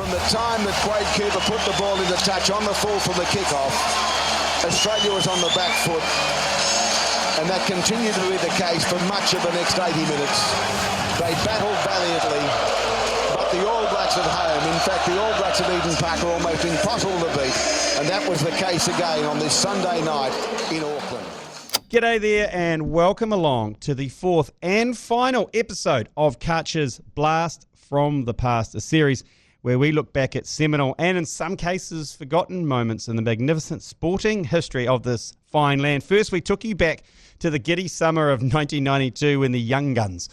from the time that Kärcher put the ball into touch on the full from the kickoff, Australia was on the back foot, and that continued to be the case for much of the next 80 minutes. They battled valiantly, but the All Blacks at home, in fact the All Blacks at Eden Park, are almost impossible to beat, and that was the case again on this Sunday night in Auckland. G'day there and welcome along to the fourth and final episode of Kärcher's Blast from the Past, a series where we look back at seminal and in some cases forgotten moments in the magnificent sporting history of this fine land. First, we took you back to the giddy summer of 1992 when the Young Guns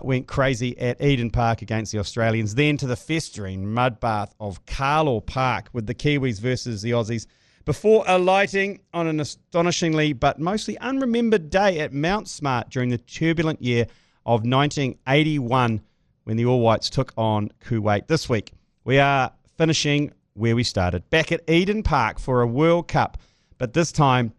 went crazy at Eden Park against the Australians, then to the festering mudbath of Carlaw Park with the Kiwis versus the Aussies, before alighting on an astonishingly but mostly unremembered day at Mount Smart during the turbulent year of 1981 when the All Whites took on Kuwait. This week, we are finishing where we started, back at Eden Park for a World Cup, but this time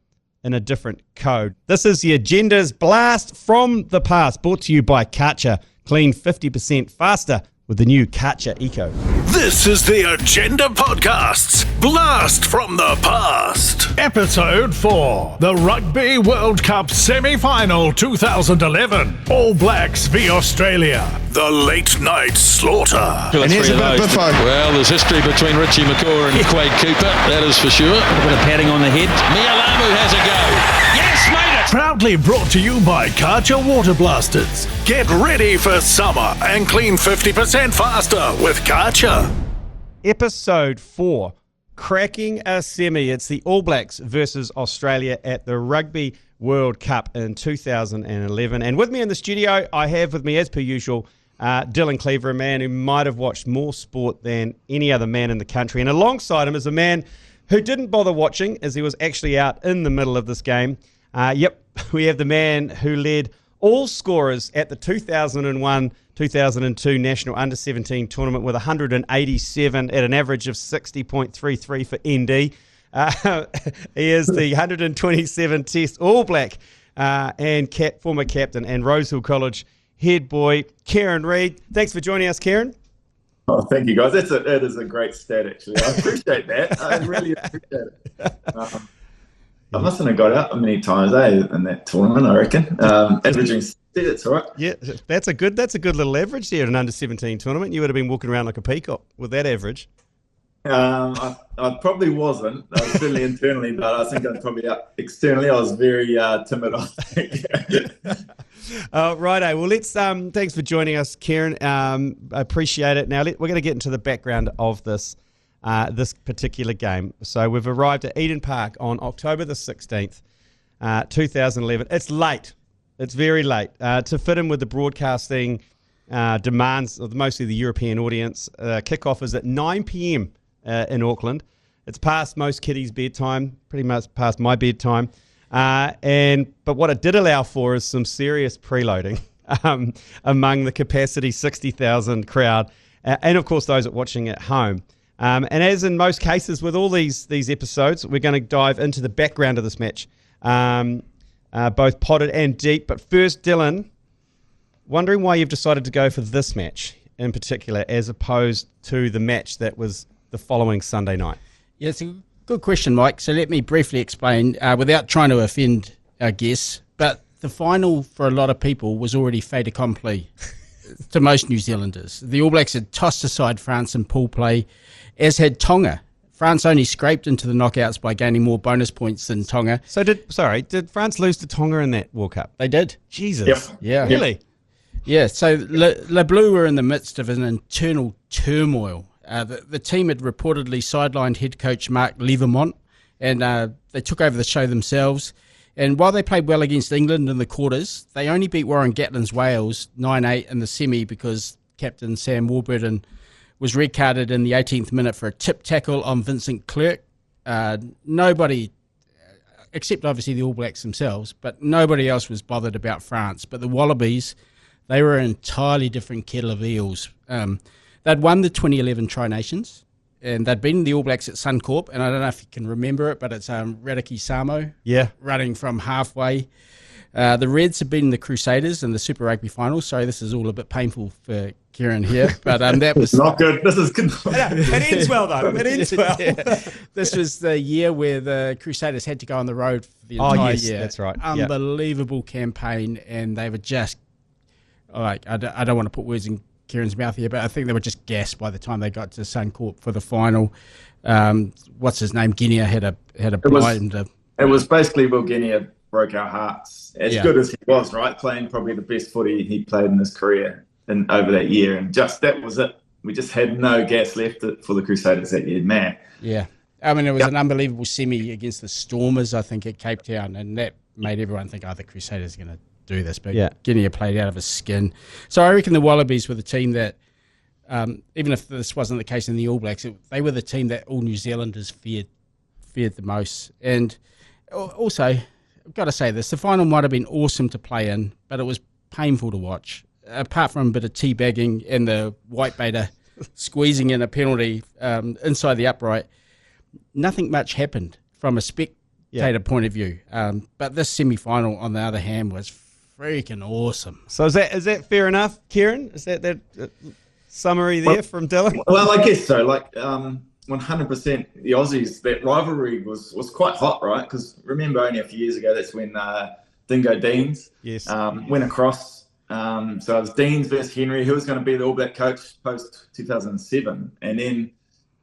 in a different code. This is the Agenda's Blast from the Past, brought to you by Kärcher. Clean 50% faster with the new Kärcher Eco. This is the Agenda Podcast's Blast from the Past. Episode 4, the Rugby World Cup Semi-Final 2011. All Blacks v Australia. The late night slaughter. And here's a bit of biffo. Well, there's history between Richie McCaw and Quade Cooper, that is for sure. A bit of patting on the head. Mialamu has a go. Yes, made it! Proudly brought to you by Kärcher Water Blasters. Get ready for summer and clean 50% faster with Kärcher. Episode 4, cracking a semi. It's the All Blacks versus Australia at the Rugby World Cup in 2011. And with me in the studio, I have with me, as per usual, Dylan Cleaver, a man who might have watched more sport than any other man in the country. And alongside him is a man who didn't bother watching as he was actually out in the middle of this game. We have the man who led all scorers at the 2001-2002 National Under-17 tournament with 187 at an average of 60.33 for ND. He is the 127 Test All Black and former captain and Rosehill College head boy, Kieran Read. Thanks for joining us, Kieran. Oh, thank you, guys. That is a great stat, actually. I appreciate that. I really appreciate it. I mustn't have got out many times, in that tournament, I reckon. Averaging stats, all right. Yeah, that's a good little average there in an under-17 tournament. You would have been walking around like a peacock with that average. I probably wasn't. I was certainly internally, but I think I'm probably out externally. I was very timid, I think. Righto. Well, let's. Thanks for joining us, Kieran. I appreciate it. Now we're going to get into the background of this particular game. So we've arrived at Eden Park on October the 16th, 2011. It's late. It's very late to fit in with the broadcasting demands of mostly the European audience. Kickoff is at 9 p.m. In Auckland. It's past most kiddies' bedtime, pretty much past my bedtime. But what it did allow for is some serious preloading among the capacity 60,000 crowd, and of course those watching at home. And as in most cases with all these episodes, we're going to dive into the background of this match, both potted and deep. But first, Dylan, wondering why you've decided to go for this match in particular as opposed to the match that was the following Sunday night. Yeah, it's a good question, Mike. So let me briefly explain without trying to offend our guests. But the final for a lot of people was already fait accompli to most New Zealanders. The All Blacks had tossed aside France in pool play, as had Tonga. France only scraped into the knockouts by gaining more bonus points than Tonga. So did France lose to Tonga in that World Cup? They did. Jesus. Yep. Yeah. Really? Yeah, so Le Bleu were in the midst of an internal turmoil. The team had reportedly sidelined head coach Mark Levermont, and they took over the show themselves. And while they played well against England in the quarters, they only beat Warren Gatland's Wales 9-8 in the semi because captain Sam Warburton was red carded in the 18th minute for a tip tackle on Vincent Clerc. Nobody, except obviously the All Blacks themselves, but nobody else was bothered about France. But the Wallabies, they were an entirely different kettle of eels. They'd won the 2011 Tri-Nations, and they'd beaten the All Blacks at Suncorp, and I don't know if you can remember it, but it's Radiki Samo running from halfway. The Reds have beaten the Crusaders in the Super Rugby final. Sorry, this is all a bit painful for Kieran here, but that was not good. This is good. It ends well, though. It ends well. This was the year where the Crusaders had to go on the road for the entire year. That's right. Unbelievable campaign, and they were just like, I don't want to put words in Kieran's mouth here, but I think they were just gassed by the time they got to Suncorp for the final. What's his name? Guinea had a blind. It was basically Will Guinea broke our hearts. As good as he was, right? Playing probably the best footy he played in his career over that year, and just that was it. We just had no gas left for the Crusaders that year, man. Yeah. I mean, it was an unbelievable semi against the Stormers, I think, at Cape Town, and that made everyone think, the Crusaders are going to do this, but Guinea played out of his skin. So I reckon the Wallabies were the team that, even if this wasn't the case in the All Blacks, they were the team that all New Zealanders feared the most. And also, I've got to say this, the final might have been awesome to play in, but it was painful to watch. Apart from a bit of teabagging and the whitebaiter squeezing in a penalty inside the upright, nothing much happened from a spectator point of view. But this semi-final, on the other hand, was freaking awesome. So is that fair enough, Kieran? Is that summary there from Dylan? Well, I guess so. 100% the Aussies, that rivalry was quite hot, right? Because remember, only a few years ago, that's when Dingo Deans went across. So it was Deans versus Henry, who was going to be the All Black coach post 2007. And then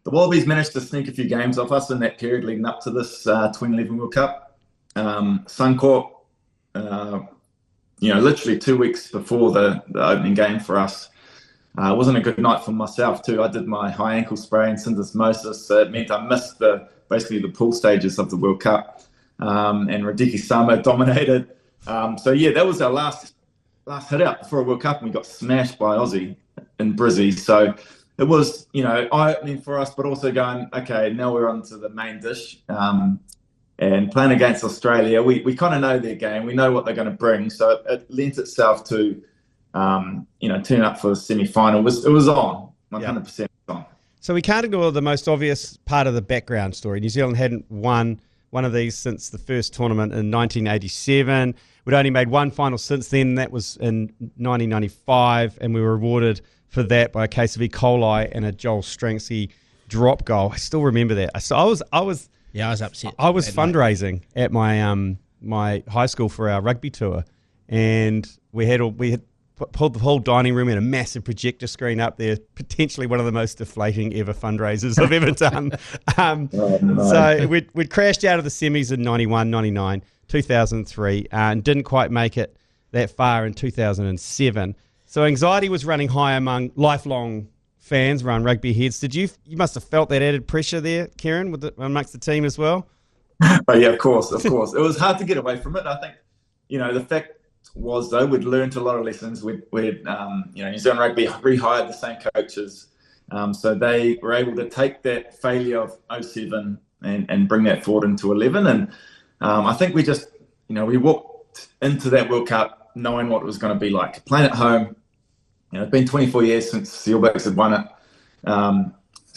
the Wallabies managed to sneak a few games off us in that period leading up to this 2011 World Cup. Suncorp, literally 2 weeks before the opening game for us, it wasn't a good night for myself too. I did my high ankle sprain, syndesmosis, so it meant I missed basically the pool stages of the World Cup. And Radiki Sama dominated. That was our last hit out before a World Cup, and we got smashed by Aussie in Brizzy. So it was, eye-opening for us, but also going, okay, now we're on to the main dish. And playing against Australia, we kind of know their game. We know what they're going to bring. So it lent itself to, turn up for the semi-final. It was on, 100% on. So we can't ignore the most obvious part of the background story. New Zealand hadn't won one of these since the first tournament in 1987. We'd only made one final since then. That was in 1995, and we were rewarded for that by a case of E. coli and a Joel Stranksy drop goal. I still remember that. So I was upset. I was fundraising at my my high school for our rugby tour, and we had pulled the whole dining room and a massive projector screen up there, potentially one of the most deflating ever fundraisers I've ever done. So we'd crashed out of the semis in 91, 99, 2003, and didn't quite make it that far in 2007. So anxiety was running high among lifelong fans around rugby heads. You must have felt that added pressure there, Kieran, amongst the team as well? Oh, yeah, of course. It was hard to get away from it. I think, the fact was, though, we'd learned a lot of lessons. New Zealand Rugby rehired the same coaches. So they were able to take that failure of 2007 and bring that forward into 11. And I think we just, we walked into that World Cup knowing what it was going to be like. Playing at home, it's been 24 years since the All Blacks had won it.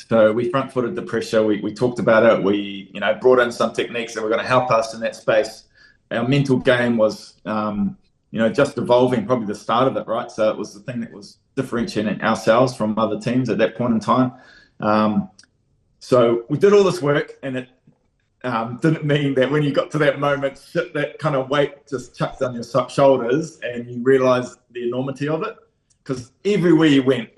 So we front-footed the pressure. We talked about it. We, brought in some techniques that were going to help us in that space. Our mental game was, just evolving, probably the start of it, right? So it was the thing that was differentiating ourselves from other teams at that point in time. So we did all this work, and it didn't mean that when you got to that moment, that kind of weight just chucked on your shoulders and you realised the enormity of it. Because everywhere you went,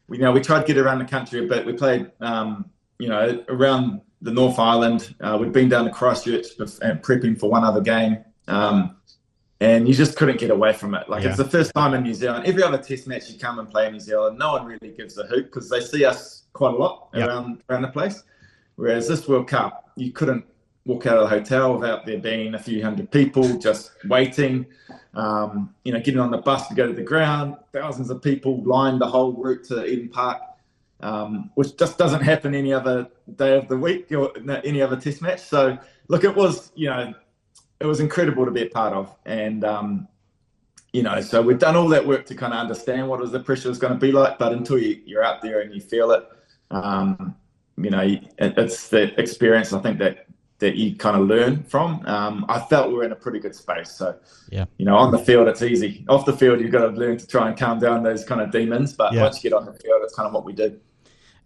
we tried to get around the country a bit. We played, around the North Island. We'd been down to Christchurch and prepping for one other game. And you just couldn't get away from it. It's the first time in New Zealand. Every other test match you come and play in New Zealand, no one really gives a hoot because they see us quite a lot around the place. Whereas this World Cup, you couldn't walk out of the hotel without there being a few hundred people just waiting. Getting on the bus to go to the ground, thousands of people lined the whole route to Eden Park, which just doesn't happen any other day of the week or any other test match. So, look, it was, it was incredible to be a part of. And, so we've done all that work to kind of understand what the pressure was going to be like. But until you're out there and you feel it, it's the experience, I think, that that you kind of learn from. I felt we were in a pretty good space. So, yeah, on the field, it's easy. Off the field, you've got to learn to try and calm down those kind of demons. But once you get on the field, it's kind of what we did.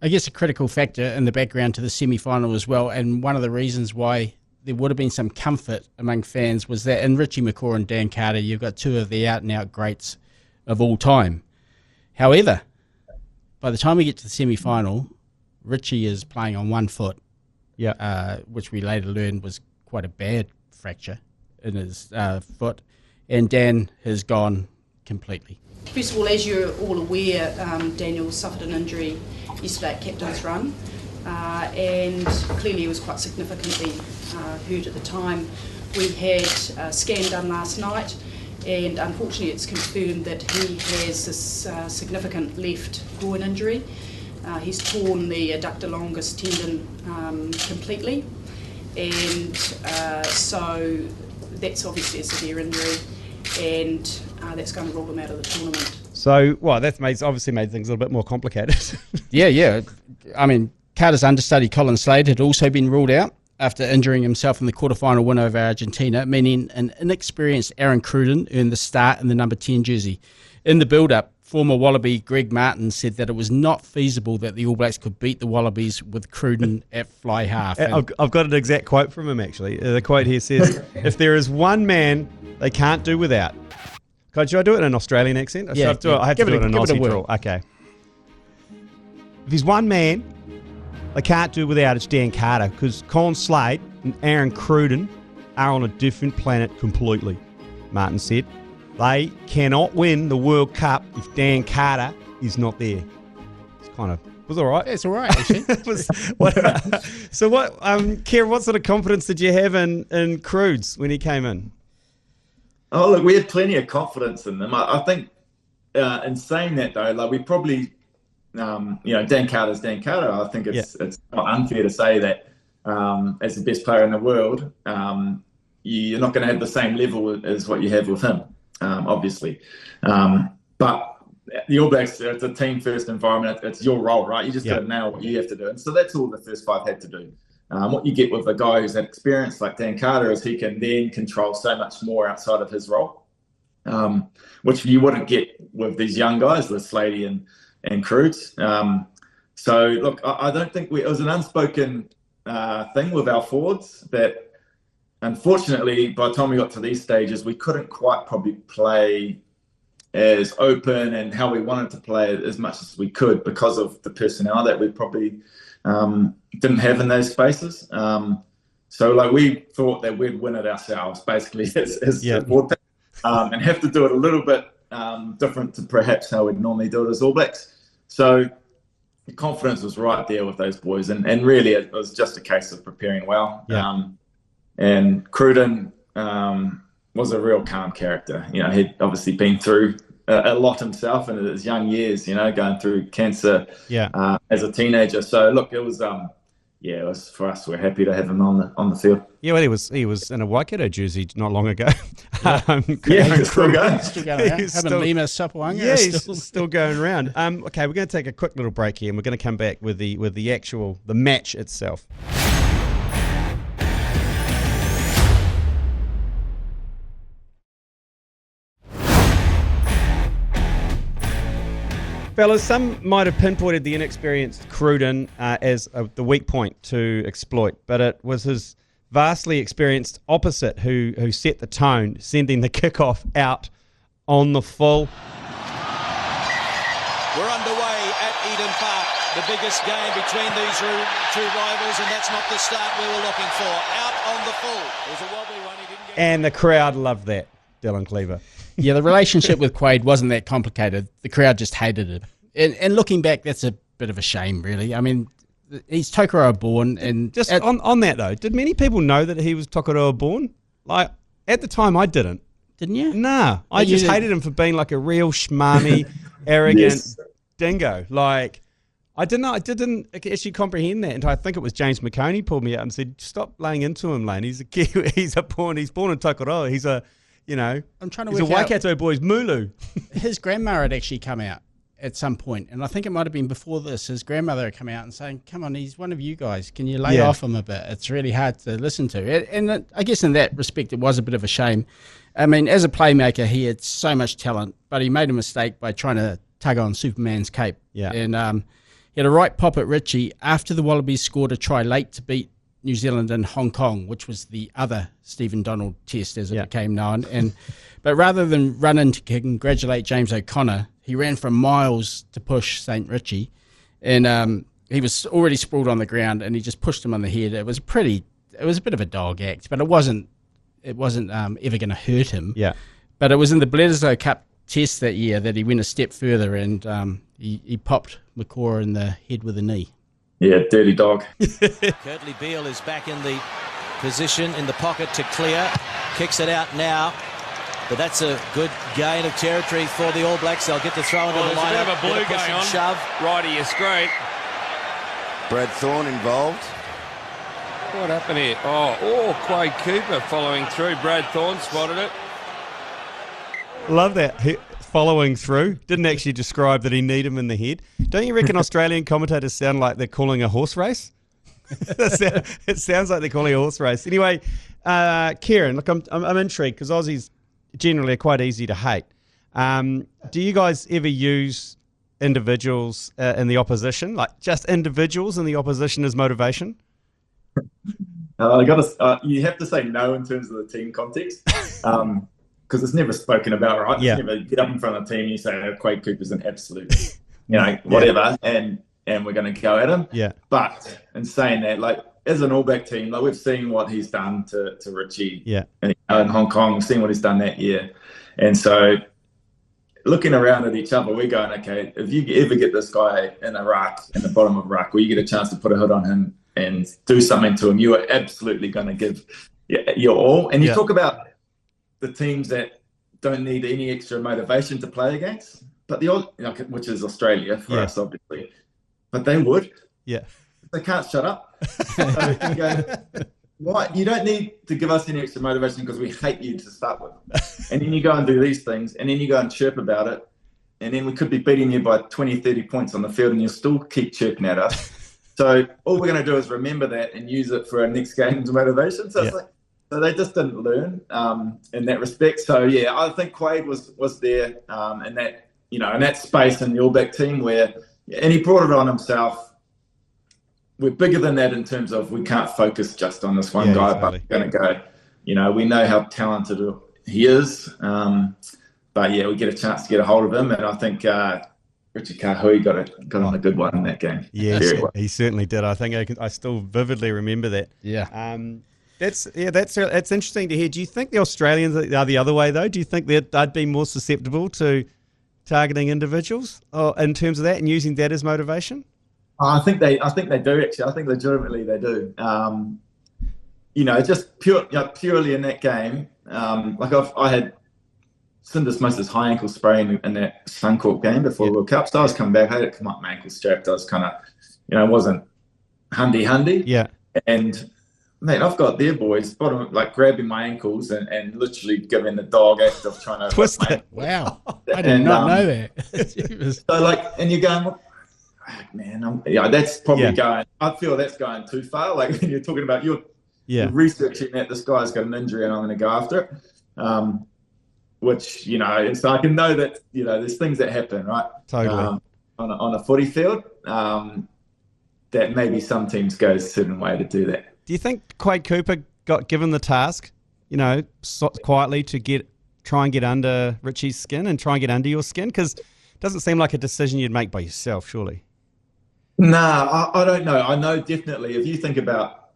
I guess a critical factor in the background to the semi-final as well, and one of the reasons why there would have been some comfort among fans was that in Richie McCaw and Dan Kärcher, you've got two of the out-and-out greats of all time. However, by the time we get to the semi-final, Richie is playing on one foot, which we later learned was quite a bad fracture in his foot, and Dan has gone completely. First of all, as you're all aware, Daniel suffered an injury yesterday at captain's run, and clearly he was quite significantly hurt at the time. We had a scan done last night, and unfortunately it's confirmed that he has this significant left groin injury. He's torn the adductor longus tendon completely, and so that's obviously a severe injury, and that's going to rule him out of the tournament. So, that's obviously made things a little bit more complicated. Yeah. I mean, Carter's understudy Colin Slade had also been ruled out after injuring himself in the quarterfinal win over Argentina, meaning an inexperienced Aaron Cruden earned the start in the number 10 jersey. In the build-up, former Wallaby Greg Martin said that it was not feasible that the All Blacks could beat the Wallabies with Cruden at fly half. I've got an exact quote from him, actually. The quote here says, "If there is one man they can't do without." Should I do it in an Australian accent? Yeah, I have to do it in an Aussie drawl. Okay. If there's one man they can't do without, it's Dan Kärcher, because Colin Slade and Aaron Cruden are on a different planet completely, Martin said. They cannot win the World Cup if Dan Kärcher is not there. It's kind of... was all right. Yeah, it's all right, actually. Kieran, what sort of confidence did you have in Crudes when he came in? Oh, look, we had plenty of confidence in them. I think in saying that, though, we probably, Dan Kärcher's Dan Kärcher. I think it's not unfair to say that as the best player in the world, you're not going to have the same level as what you have with him, obviously. But the All Blacks, it's a team-first environment. It's your role, right? You just got to nail what you have to do. And so that's all the first five had to do. What you get with a guy who's had experience like Dan Kärcher is he can then control so much more outside of his role, which you wouldn't get with these young guys, with Slady and Crudes. So, look, I don't think it was an unspoken thing with our forwards that, unfortunately, by the time we got to these stages, we couldn't quite probably play as open and how we wanted to play as much as we could because of the personnel that we probably didn't have in those spaces. So we thought that we'd win it ourselves, basically, as the board pick, and have to do it a little bit different to perhaps how we'd normally do it as All Blacks. So the confidence was right there with those boys, and really it was just a case of preparing well. And Cruden was a real calm character. He'd obviously been through a lot himself in his young years, going through cancer as a teenager. So look, it was it was for us. We're happy to have him on the field. Yeah, well, he was in a Waikato jersey not long ago. He's still going. Still going around. Having Lima Sapuanga. Yeah, he's still going around. Okay, we're going to take a quick little break here, and we're going to come back with the match itself. Fellas, some might have pinpointed the inexperienced Cruden as the weak point to exploit, but it was his vastly experienced opposite who set the tone, sending the kickoff out on the full. We're underway at Eden Park, the biggest game between these two rivals, and that's not the start we were looking for. Out on the full. It was a wobbly one. He didn't get. And the crowd loved that, Dylan Cleaver. Yeah, the relationship with Quaid wasn't that complicated. The crowd just hated it. And looking back, that's a bit of a shame, really. I mean, he's Tokoroa born. And just on that, though, did many people know that he was Tokoroa born? Like, at the time, I didn't. Didn't you? Nah. I just hated him for being like a real schmarmy, arrogant dingo. Like, I didn't actually comprehend that until I think it was James McConey pulled me out and said, stop laying into him, Lane. He's a Kiwi. He's born in Tokoroa. He's a... I'm trying to he's work a Waikato boy's Mulu. His grandma had actually come out at some point, and I think it might have been before this, his grandmother had come out and saying, come on, he's one of you guys. Can you lay off him a bit? It's really hard to listen to. And I guess in that respect, it was a bit of a shame. I mean, as a playmaker, he had so much talent, but he made a mistake by trying to tug on Superman's cape. Yeah. And he had a right pop at Richie after the Wallabies scored a try late to beat New Zealand and Hong Kong, which was the other Stephen Donald test, as it became known. But rather than run in to congratulate James O'Connor, he ran for miles to push St. Richie, and he was already sprawled on the ground, and he just pushed him on the head. It was a bit of a dog act, but it wasn't ever going to hurt him. Yeah. But it was in the Bledisloe Cup test that year that he went a step further, and he popped McCaw in the head with a knee. Yeah, dirty dog. Curtly Beale is back in the position in the pocket to clear. Kicks it out now. But that's a good gain of territory for the All Blacks. They'll get the throw into the lineup. There's a bit of a blue going on. Shove. Right of your screen. Brad Thorne involved. What happened here? Oh, Quade Cooper following through. Brad Thorne spotted it. Love that. Following through. Didn't actually describe that he kneed him in the head. Don't you reckon Australian commentators sound like they're calling a horse race? It sounds like they're calling a horse race. Anyway, Kieran, look, I'm intrigued because Aussies generally are quite easy to hate. Do you guys ever use individuals in the opposition, like just individuals in the opposition as motivation? You have to say no in terms of the team context, because it's never spoken about, right? Yeah. It's never get up in front of the team and you say, oh, Quade Cooper's an absolute, whatever, and we're going to go at him. Yeah. But in saying that, like, as an All Black team, like, we've seen what he's done to Richie in Hong Kong. We've seen what he's done that year. And so looking around at each other, we're going, okay, if you ever get this guy in a ruck, in the bottom of a ruck, where you get a chance to put a hood on him and do something to him, you are absolutely going to give your all. And you talk about the teams that don't need any extra motivation to play against, but which is Australia for us, obviously. But they would. Yeah. They can't shut up. So you go, why? You don't need to give us any extra motivation because we hate you to start with. And then you go and do these things, and then you go and chirp about it, and then we could be beating you by 20, 30 points on the field, and you'll still keep chirping at us. So all we're going to do is remember that and use it for our next game's motivation. So it's like, so they just didn't learn in that respect. So yeah, I think Quade was there in that in that space in the All Black team where, and he brought it on himself. We're bigger than that in terms of we can't focus just on this one guy, but we're going to go. We know how talented he is, but yeah, we get a chance to get a hold of him, and I think Richard Kahui got on a good one in that game. Yeah, he certainly did. I think I still vividly remember that. Yeah. That's interesting to hear. Do you think the Australians are the other way though? Do you think they'd be more susceptible to targeting individuals in terms of that and using that as motivation? I think they do actually. I think legitimately they do. Just purely in that game. I had syndesmosis high ankle sprain in that Suncorp game before the World Cup. So I was coming back. I had it come up my ankle strapped. I was kind of, wasn't handy. Yeah. And mate, I've got their boys grabbing my ankles and literally giving the dog act of trying to twist it. Wow, I did not know that. So and you're going, man, that's probably going. I feel that's going too far. Like when you're talking about you're researching that this guy's got an injury and I'm going to go after it. Which and so I can know that there's things that happen, right? Totally on a footy field. That maybe some teams go a certain way to do that. Do you think Quade Cooper got given the task, quietly to try and get under Richie's skin and try and get under your skin? Because it doesn't seem like a decision you'd make by yourself, surely. No, I don't know. I know definitely if you think about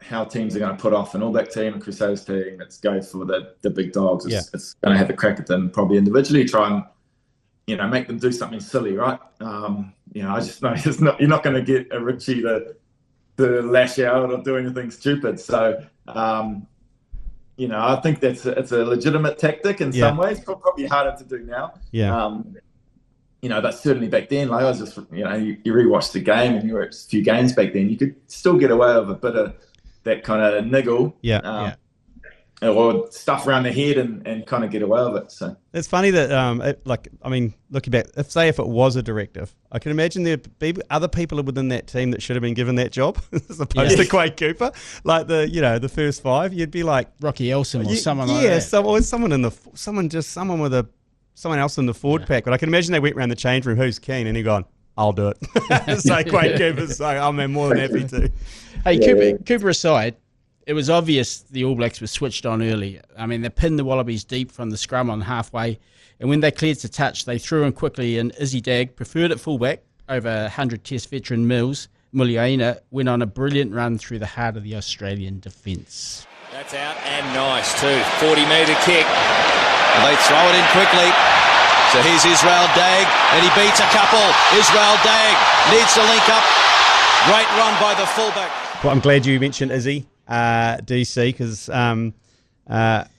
how teams are going to put off an All Black team, a Crusaders team, let's go for the big dogs. It's going to have a crack at them probably individually, try and make them do something silly, right? I just know you're not going to get a Richie to lash out or do anything stupid. So, I think it's a legitimate tactic in some ways. Probably harder to do now. Yeah. But certainly back then, like I was just, you rewatch the game and you were at a few games back then, you could still get away with a bit of that kind of niggle. or stuff around the head and kind of get away with it. So it's funny that, looking back, if it was a directive, I can imagine there'd be other people within that team that should have been given that job as opposed to Quade Cooper. Like the first five, you'd be like Rocky Elson or someone like that. Someone else in the forward pack. But I can imagine they went around the change room, who's keen, and he gone, I'll do it. So Quade Cooper's like, I'm more than happy to. Hey, Cooper aside, it was obvious the All Blacks were switched on early. I mean, they pinned the Wallabies deep from the scrum on halfway, and when they cleared to touch, they threw in quickly, and Izzy Dag, preferred at fullback over 100-test veteran Muliaina, went on a brilliant run through the heart of the Australian defence. That's out and nice too. 40-metre kick. They throw it in quickly. So here's Israel Dag, and he beats a couple. Israel Dag needs to link up. Great run by the fullback. Well, I'm glad you mentioned Izzy, DC,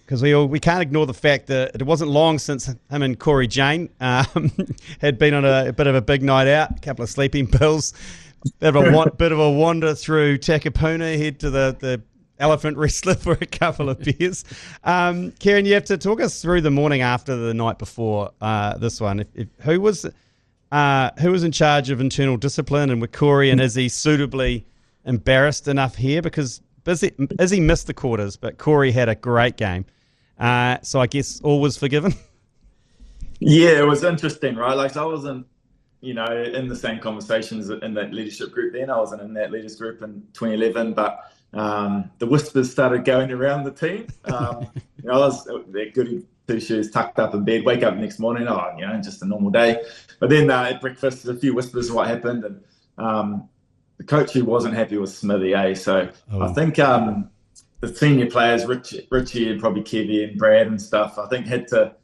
because we can't ignore the fact that it wasn't long since him and Corey Jane had been on a bit of a big night out, a couple of sleeping pills, bit of a wander through Takapuna, head to the Elephant Wrestler for a couple of beers. Kieran, you have to talk us through the morning after the night before this one. Who was in charge of internal discipline, and were Corey and Izzy suitably embarrassed enough here? Because Izzy missed the quarters, but Corey had a great game. So I guess all was forgiven. Yeah, it was interesting, right? Like, I wasn't, in the same conversations in that leadership group then. I wasn't in that leaders group in 2011, but the whispers started going around the team. I was that goody two shoes tucked up in bed, wake up the next morning, just a normal day. But then at breakfast, there's a few whispers of what happened, and the coach who wasn't happy was Smithy, So I think the senior players, Richie and probably Kevy and Brad and stuff, I think had to,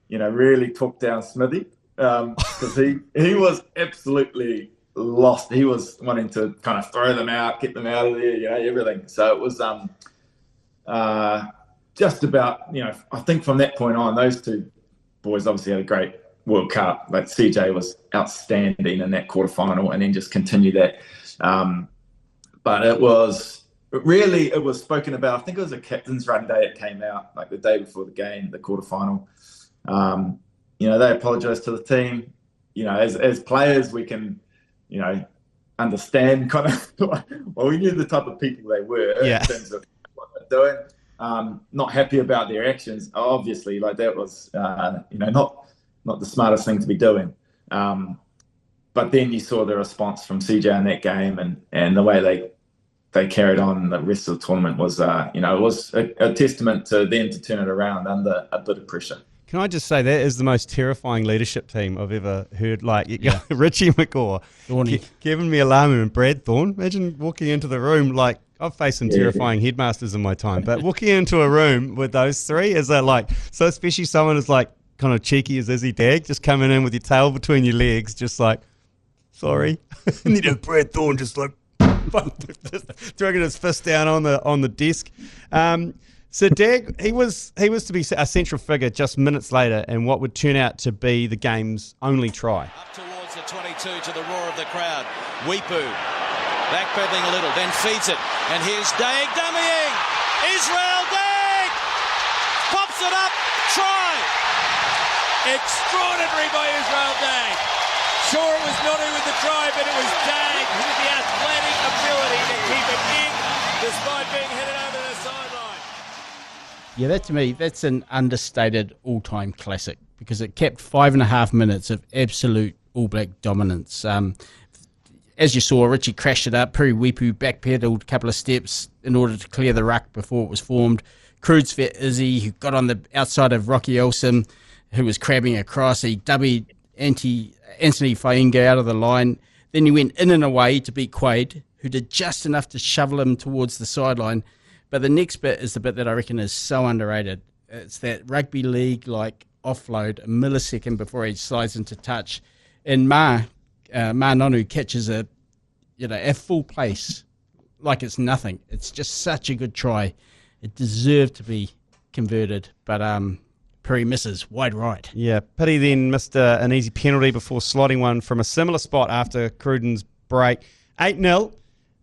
really talk down Smithy because he was absolutely lost. He was wanting to kind of throw them out, get them out of there, everything. So it was just about, I think from that point on, those two boys obviously had a great World Cup. Like CJ was outstanding in that quarterfinal, and then just continued that. But it was spoken about. I think it was a captain's run day. It came out like the day before the game, the quarterfinal. They apologised to the team. As players, we can, understand kind of. Well, we knew the type of people they were in terms of what they're doing. Not happy about their actions. Obviously, like that was, not the smartest thing to be doing. But then you saw the response from CJ in that game, and the way they carried on the rest of the tournament was, it was a testament to them to turn it around under a bit of pressure. Can I just say that is the most terrifying leadership team I've ever heard. Like Richie McCaw, Kevin Mialamu and Brad Thorne. Imagine walking into the room. Like, I've faced some terrifying headmasters in my time, but walking into a room with those three is so especially someone who's like kind of cheeky as Izzy Dag, just coming in with your tail between your legs, just like, sorry. And then Brad Thorne just like throwing his fist down on the desk. So Dag, he was to be a central figure just minutes later in what would turn out to be the game's only try. Up towards the 22 to the roar of the crowd. Weepu backpedaling a little, then feeds it. And here's Dag dummying. Israel Dag pops it up. Try. Extraordinary by Israel Dag. Sure, it was Nonu with the try, but it was Dag with the athletic ability to keep it in despite being headed over the sideline. Yeah, that to me, that's an understated all-time classic because it kept 5.5 minutes of absolute All Black dominance. As you saw, Richie crashed it up. Piri Weepu backpedaled a couple of steps in order to clear the ruck before it was formed. Crude's for Izzy, who got on the outside of Rocky Elson, who was crabbing across. He dubbied Anthony Fainga out of the line. Then he went in and away to beat Quade, who did just enough to shovel him towards the sideline. But the next bit is the bit that I reckon is so underrated. It's that rugby league like offload a millisecond before he slides into touch, and Ma Nonu catches it, at full pace, like it's nothing. It's just such a good try. It deserved to be converted, but Piri misses wide right. Yeah, Piri then missed an easy penalty before slotting one from a similar spot after Cruden's break. 8-0.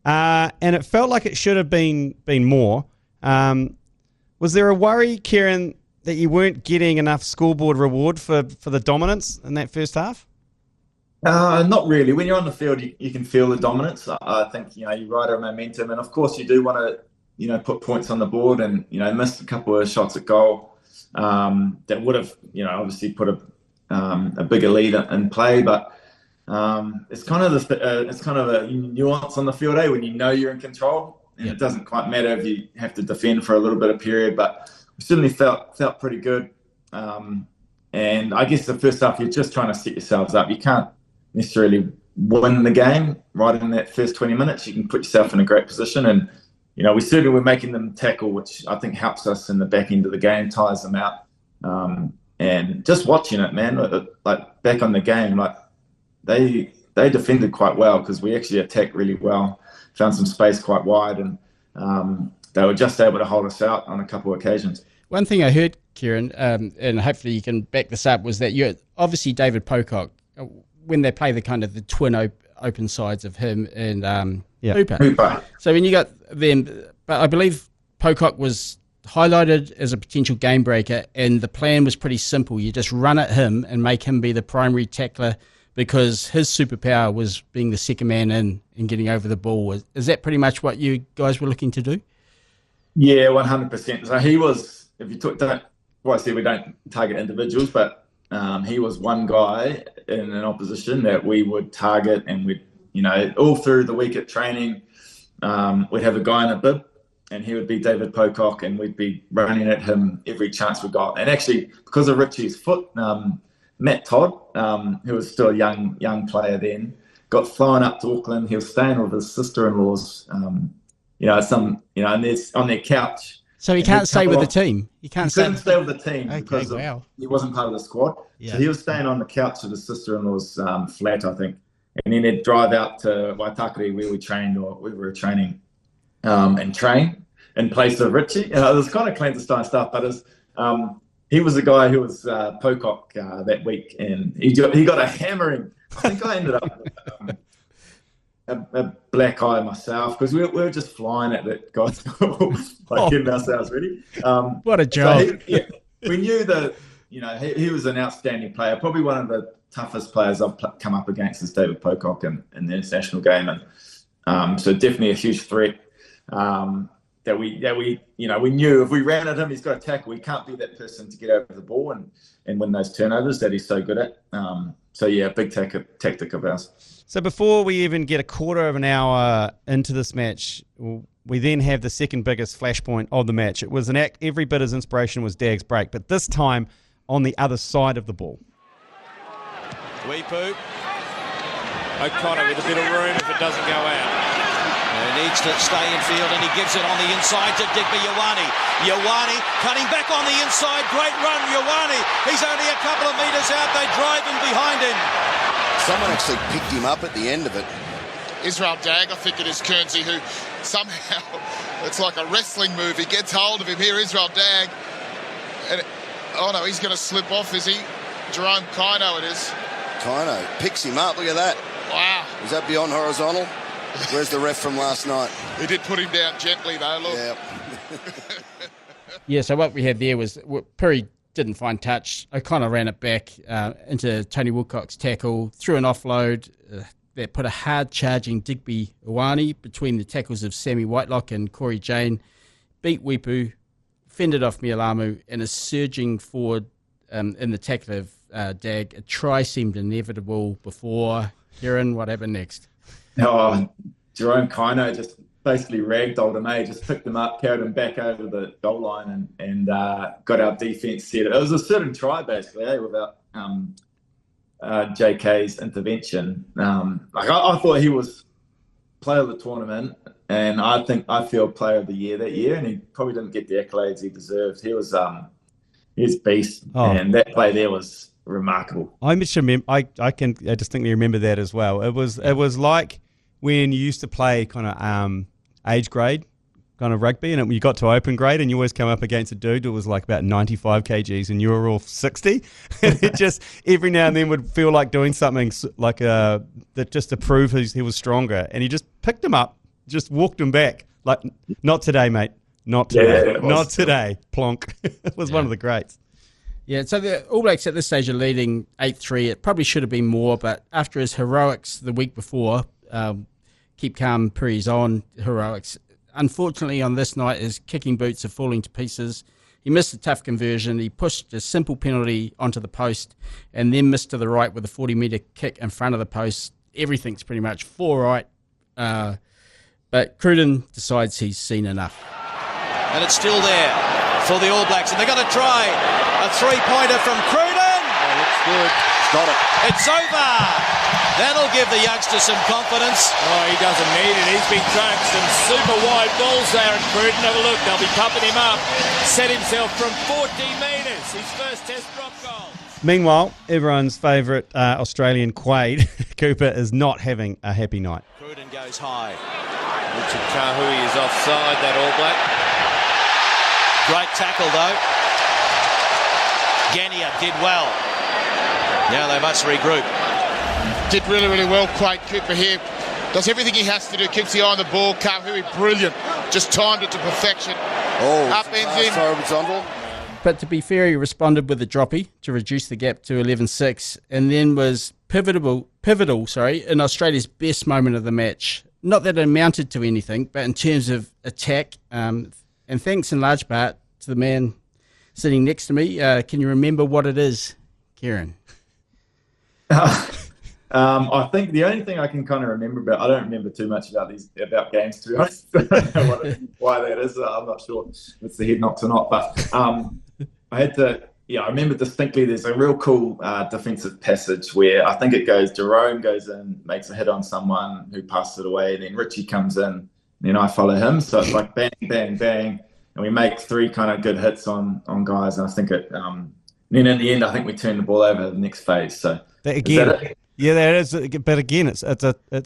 And it felt like it should have been more. Was there a worry, Kieran, that you weren't getting enough scoreboard reward for the dominance in that first half? Not really. When you're on the field, you can feel the dominance. I think, you ride our momentum, and of course you do want to, put points on the board, and, missed a couple of shots at goal that would have, obviously put a bigger lead in play. But it's kind of a nuance on the field, when you're in control, and it doesn't quite matter if you have to defend for a little bit of period. But we certainly felt pretty good. And I guess the first half, you're just trying to set yourselves up. You can't necessarily win the game right in that first 20 minutes. You can put yourself in a great position, and we certainly were making them tackle, which I think helps us in the back end of the game, tires them out. And just watching it, man, like back on the game, like they defended quite well, because we actually attacked really well, found some space quite wide, and they were just able to hold us out on a couple of occasions. One thing I heard, Kieran, and hopefully you can back this up, was that you're obviously David Pocock, when they play the kind of the twin open sides of him and Hooper. So when you got them, but I believe Pocock was highlighted as a potential game breaker, and the plan was pretty simple. You just run at him and make him be the primary tackler, because his superpower was being the second man in and getting over the ball. Is that pretty much what you guys were looking to do? Yeah, 100%. So he was, if you took that, well, I said we don't target individuals, but he was one guy in an opposition that we would target, and we'd, all through the week at training, we'd have a guy in a bib, and he would be David Pocock, and we'd be running at him every chance we got. And actually, because of Richie's foot, Matt Todd, who was still a young player then, got flown up to Auckland. He was staying with his sister-in-laws, and there's on their couch. So he can't stay with the team. He couldn't stay with the team because he wasn't part of the squad. Yeah. So he was staying on the couch of his sister-in-law's flat, I think. And then he'd drive out to Waitakere, where we trained, or we were training, and train in place of Richie. It was kind of clandestine stuff, but he was the guy who was Pocock that week, and he got a hammering. I think I ended up with a black eye myself, because we were just flying at that guy, like getting ourselves ready. What a job! So we knew that he was an outstanding player, probably one of the toughest players I've come up against is David Pocock in the international game, and so definitely a huge threat. That we knew if we ran at him, he's got to tackle. He can't be that person to get over the ball and win those turnovers that he's so good at. So yeah, big tactic of ours. So before we even get a quarter of an hour into this match, we then have the second biggest flashpoint of the match. It was an act every bit as inspiration was Dag's break, but this time on the other side of the ball. Weepu. O'Connor with a bit of room if it doesn't go out. He needs to stay in field, and he gives it on the inside to Digby Ioane. Ioane cutting back on the inside. Great run, Ioane. He's only a couple of metres out. They drive him behind him. Someone actually picked him up at the end of it. Israel Dag, I think it is Kernsey, who somehow, it's like a wrestling move. He gets hold of him here, Israel Dag. And, oh no, he's going to slip off, is he? Jerome Kino it is. Kino picks him up, look at that. Wow. Is that beyond horizontal? Where's the ref from last night? He did put him down gently though, look. Yeah. Yeah, so what we had there was Perry didn't find touch. O'Connor ran it back into Tony Woodcock's tackle, threw an offload that put a hard-charging Digby Ioane between the tackles of Sammy Whitelock and Corey Jane, beat Weepu, fended off Mialamu, and is surging forward in the tackle of Dag. A try seemed inevitable before. Kieran, what happened next? Oh, Jerome Kino just basically ragdolled him, just picked him up, carried him back over the goal line, and got our defence set. It was a certain try, basically, without JK's intervention. I thought he was player of the tournament, and I feel player of the year that year, and he probably didn't get the accolades he deserved. He was beast, and that play there was remarkable. I distinctly remember that as well. It was like when you used to play kind of age grade kind of rugby, and you got to open grade, and you always come up against a dude who was like about 95 kgs, and you were all 60. And it just every now and then would feel like doing something like that just to prove he was stronger. And he just picked him up, just walked him back. Like, not today, mate. Not today. Yeah, Not today. Plonk. It was one of the greats. Yeah, so the All Blacks at this stage are leading 8-3. It probably should have been more, but after his heroics the week before, keep calm, Puri's on heroics. Unfortunately, on this night, his kicking boots are falling to pieces. He missed a tough conversion. He pushed a simple penalty onto the post and then missed to the right with a 40-metre kick in front of the post. Everything's pretty much 4 right. But Cruden decides he's seen enough. And it's still there for the All Blacks. And they're going to try a three-pointer from Cruden. Oh, looks good. It's got it. It's over. That'll give the youngster some confidence. Oh, he doesn't need it. He's been throwing some super wide balls there at Cruden. Have a look. They'll be pumping him up. Set himself from 14 metres. His first test drop goal. Meanwhile, everyone's favourite Australian Quade, Cooper, is not having a happy night. Cruden goes high. Richard Kahui is offside, that All Black. Great tackle, though. Genia did well. Now they must regroup. Did really, really well. Quade Cooper here does everything he has to do. Keeps the eye on the ball. Kahui, brilliant. Just timed it to perfection. Oh, Upends in. sorry, Zondel. But to be fair, he responded with a droppy to reduce the gap to 11-6 and then was pivotal, in Australia's best moment of the match. Not that it amounted to anything, but in terms of attack, and thanks in large part to the man sitting next to me. Can you remember what it is, Kieran? I think the only thing I can kind of remember about, I don't remember too much about games, to be honest. I don't know why that is. I'm not sure if it's the head knocks or not, but I remember distinctly there's a real cool defensive passage where I think it goes, Jerome goes in, makes a hit on someone who passes it away, then Richie comes in, and then I follow him. So it's like bang, bang, bang, and we make 3 kind of good hits on guys, and I think it, then in the end, I think we turn the ball over to the next phase. So that is. But again, it's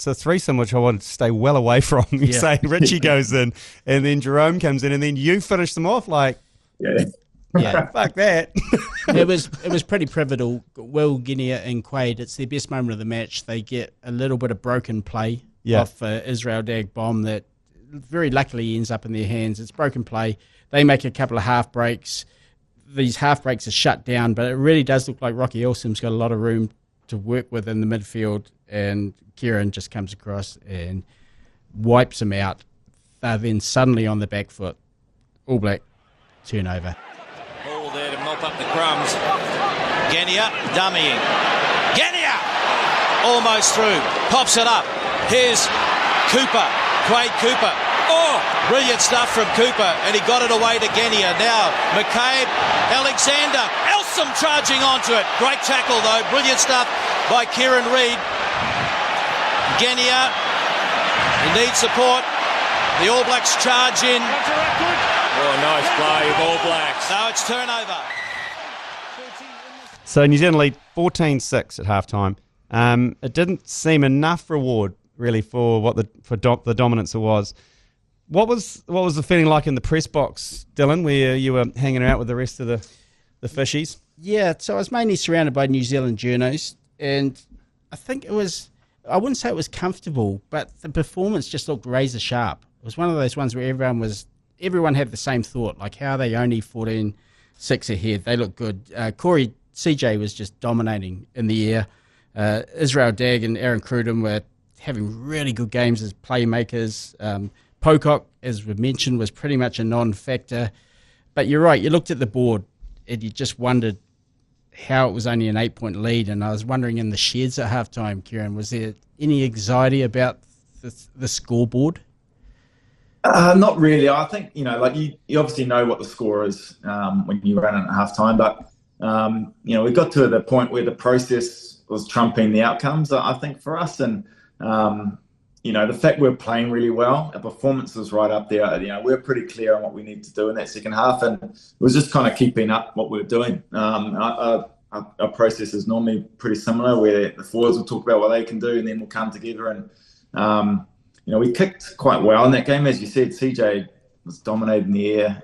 a threesome which I wanted to stay well away from. You say Richie goes in, and then Jerome comes in, and then you finish them off like, Yeah, fuck that. It was pretty pivotal. Will, Genia and Quade, it's their best moment of the match. They get a little bit of broken play off Israel Dag bomb that very luckily ends up in their hands. It's broken play. They make a couple of half breaks. These half breaks are shut down, but it really does look like Rocky Elsom's got a lot of room to work with in the midfield, and Kieran just comes across and wipes him out. They're then suddenly on the back foot. All Black turnover. All there to mop up the crumbs. Genia dummying. Genia! Almost through. Pops it up. Here's Cooper. Quade Cooper. Oh! Brilliant stuff from Cooper, and he got it away to Genia. Now McCabe, Alexander, Elsom charging onto it. Great tackle though. Brilliant stuff by Kieran Read. Genia, he needs support. The All Blacks charge in. Oh, nice play of All Blacks. So it's turnover. So New Zealand lead 14-6 at halftime. It didn't seem enough reward really for the dominance it was. What was the feeling like in the press box, Dylan, where you were hanging out with the rest of the fishies? Yeah, so I was mainly surrounded by New Zealand journos, and I think it was, I wouldn't say it was comfortable, but the performance just looked razor sharp. It was one of those ones where everyone had the same thought, like how are they only 14-6 ahead? They look good. Corey CJ was just dominating in the air. Israel Dag and Aaron Cruden were having really good games as playmakers. Pocock, as we mentioned, was pretty much a non-factor. But you're right, you looked at the board and you just wondered how it was only an 8-point lead. And I was wondering in the sheds at halftime, Kieran, was there any anxiety about the scoreboard? Not really. I think, you obviously know what the score is when you run it at halftime. But, we got to the point where the process was trumping the outcomes, I think, for us. And, the fact we're playing really well, our performance was right up there. We're pretty clear on what we need to do in that second half, and it was just kind of keeping up what we were doing. Our process is normally pretty similar, where the forwards will talk about what they can do, and then we'll come together. And we kicked quite well in that game, as you said. CJ was dominating the air,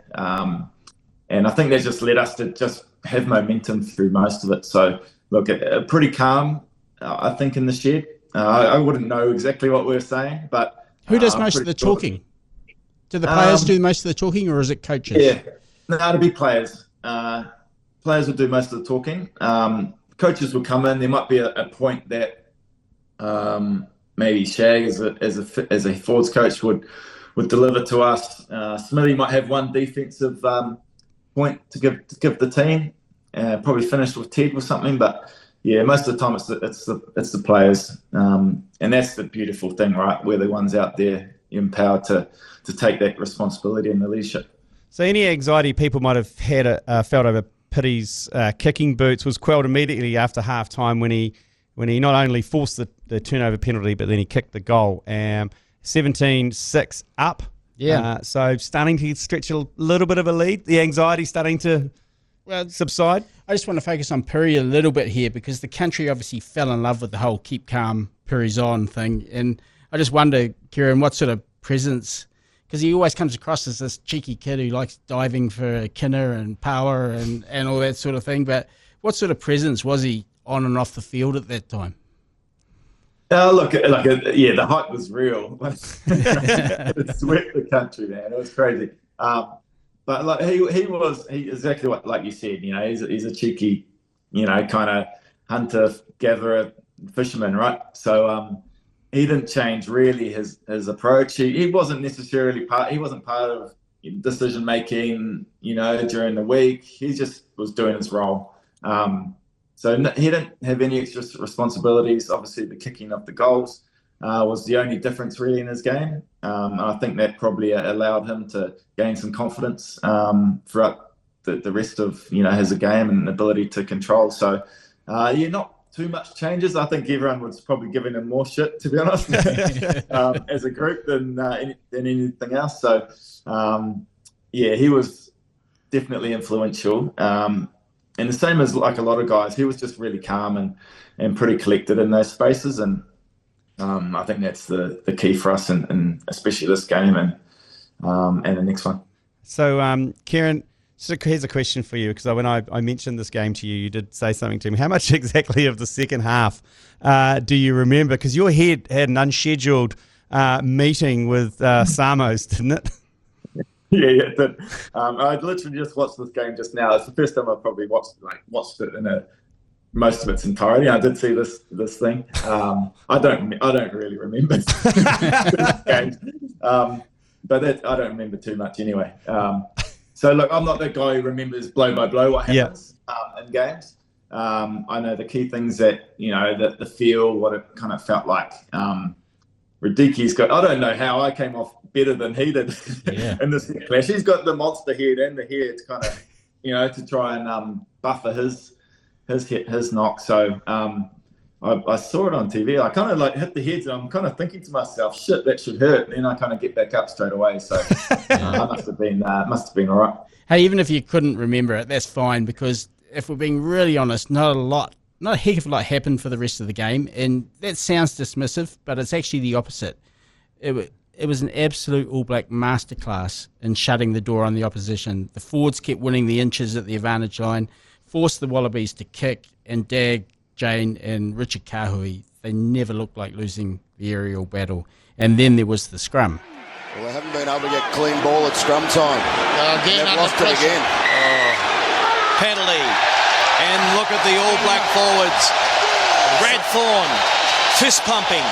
and I think that just led us to just have momentum through most of it. So look, pretty calm, I think, in the shed. I wouldn't know exactly what we were saying, but who does most of the talking? Do the players do most of the talking, or is it coaches? Yeah, no, it'll be players. Players will do most of the talking. Coaches will come in. There might be a point that maybe Shag, as a forwards coach, would deliver to us. Smithy might have one defensive point to give the team. Probably finish with Ted or something, but yeah, most of the time it's the players, and that's the beautiful thing, right? We're the ones out there empowered to take that responsibility and the leadership. So any anxiety people might have had felt over Pitty's kicking boots was quelled immediately after half time when he not only forced the turnover penalty, but then he kicked the goal. 17-6 up. Yeah. So starting to stretch a little bit of a lead. The anxiety starting to subside. I just want to focus on Piri a little bit here because the country obviously fell in love with the whole keep calm, Piri's on thing. And I just wonder, Kieran, what sort of presence, because he always comes across as this cheeky kid who likes diving for kinner and power and all that sort of thing. But what sort of presence was he on and off the field at that time? The hype was real. It swept the country, man. It was crazy. But like he exactly what, like you said, you know, he's a cheeky, you know, kind of hunter, gatherer, fisherman, right? So he didn't change really his approach. He wasn't necessarily part of decision making, you know, during the week. He just was doing his role. So he didn't have any extra responsibilities. Obviously, the kicking of the goals was the only difference really in his game. And I think that probably allowed him to gain some confidence throughout the rest of, you know, his game and ability to control. So, not too much changes. I think everyone was probably giving him more shit, to be honest, as a group than anything else. So, he was definitely influential. And the same as like a lot of guys, he was just really calm and pretty collected in those spaces. And I think that's the key for us, and especially this game and the next one. So, Kieran, so here's a question for you, because when I mentioned this game to you, you did say something to me. How much exactly of the second half do you remember? Because your head had an unscheduled meeting with Samos, didn't it? Yeah, it did. I literally just watched this game just now. It's the first time I've probably watched it in most of its entirety. I did see this thing. I don't really remember games, but I don't remember too much anyway. So look, I'm not that guy who remembers blow by blow what happens in games. I know the key things that, you know, the feel, what it kind of felt like. Radiki's got, I don't know how I came off better than he did in this clash. He's got the monster head and the hair to kind of, you know, to try and buffer his knock. So I saw it on TV. I kind of like hit the heads, and I'm kind of thinking to myself, shit, that should hurt. And then I kind of get back up straight away. So I must have been all right. Hey, even if you couldn't remember it, that's fine, because if we're being really honest, not a heck of a lot happened for the rest of the game. And that sounds dismissive, but it's actually the opposite. It was an absolute All Black masterclass in shutting the door on the opposition. The forwards kept winning the inches at the advantage line, forced the Wallabies to kick, and Dag, Jane and Richard Kahui, they never looked like losing the aerial battle. And then there was the scrum. Well, they haven't been able to get clean ball at scrum time. Again, they've lost it again. Penalty. And look at the All Black forwards. Brad Thorne, fist pumping.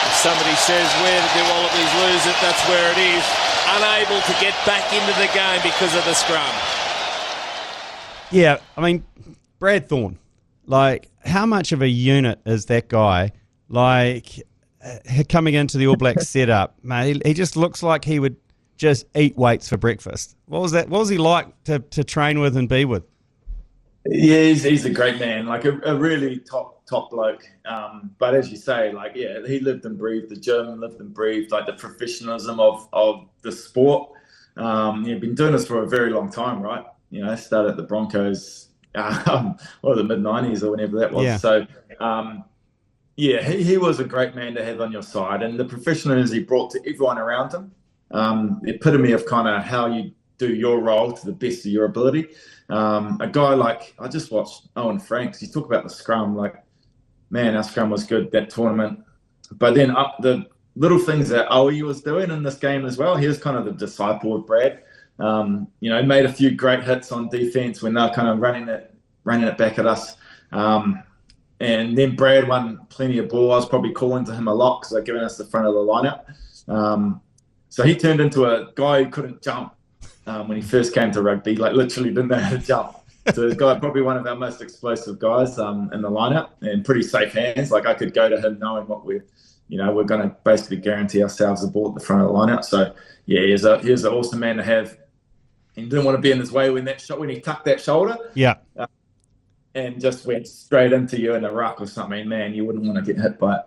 If somebody says, where did the Wallabies lose it, that's where it is. Unable to get back into the game because of the scrum. Yeah, I mean, Brad Thorne, like, how much of a unit is that guy? Like, coming into the All Black setup, mate, he just looks like he would just eat weights for breakfast. What was that? What was he like to train with and be with? Yeah, he's a great man, like a really top bloke. But as you say, like, yeah, he lived and breathed the gym, lived and breathed like the professionalism of the sport. He'd been doing this for a very long time, right? You know, started at the Broncos, the mid-90s or whenever that was. Yeah. So, he was a great man to have on your side, and the professionalism he brought to everyone around him, the epitome of kind of how you do your role to the best of your ability. A guy like, I just watched Owen Franks, you talk about the scrum, like, man, our scrum was good that tournament. But then little things that Owie was doing in this game as well. He was kind of the disciple of Brad. Made a few great hits on defense when they're kind of running it back at us. And then Brad won plenty of ball. I was probably calling to him a lot because they're giving us the front of the lineup. So he turned into a guy who couldn't jump when he first came to rugby, like literally didn't know how to jump. So this guy, probably one of our most explosive guys in the lineup, and pretty safe hands. Like I could go to him knowing what we're going to basically guarantee ourselves the ball at the front of the lineup. So yeah, he was an awesome man to have. He didn't want to be in his way when he tucked that shoulder. Yeah. And just went straight into you in a ruck or something, man, you wouldn't want to get hit by it.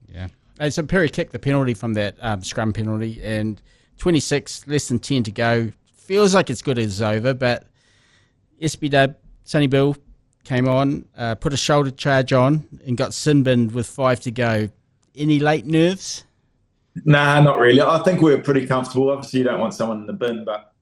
Yeah. And so Perry kicked the penalty from that scrum penalty, and 26, less than 10 to go. Feels like it's good as over, but SB Dub, Sonny Bill came on, put a shoulder charge on, and got sin-binned with 5 to go. Any late nerves? Nah, not really. I think we were pretty comfortable. Obviously, you don't want someone in the bin, but